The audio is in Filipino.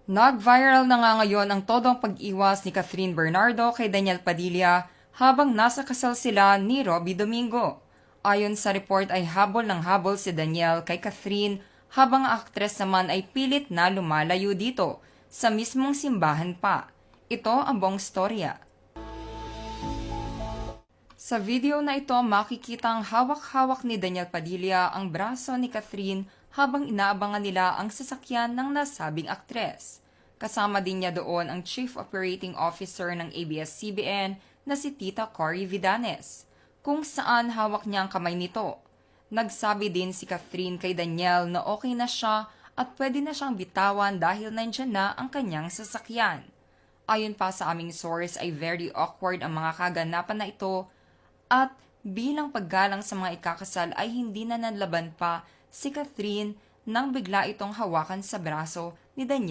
Nag-viral na nga ngayon ang todong pag-iwas ni Catherine Bernardo kay Daniel Padilla habang nasa kasal sila ni Robbie Domingo. Ayon sa report ay habol ng habol si Daniel kay Catherine habang ang aktres naman ay pilit na lumalayo dito sa mismong simbahan pa. Ito ang buong storya. Sa video na ito, makikitang hawak-hawak ni Daniel Padilla ang braso ni Catherine habang inaabangan nila ang sasakyan ng nasabing aktres. Kasama din niya doon ang Chief Operating Officer ng ABS-CBN na si Tita Cory Vidanes, kung saan hawak niya ang kamay nito. Nagsabi din si Catherine kay Daniel na okay na siya at pwede na siyang bitawan dahil nandyan na ang kanyang sasakyan. Ayon pa sa aming source ay very awkward ang mga kaganapan na ito at bilang paggalang sa mga ikakasal ay hindi na nanlaban pa si Catherine nang bigla itong hawakan sa braso ni Daniel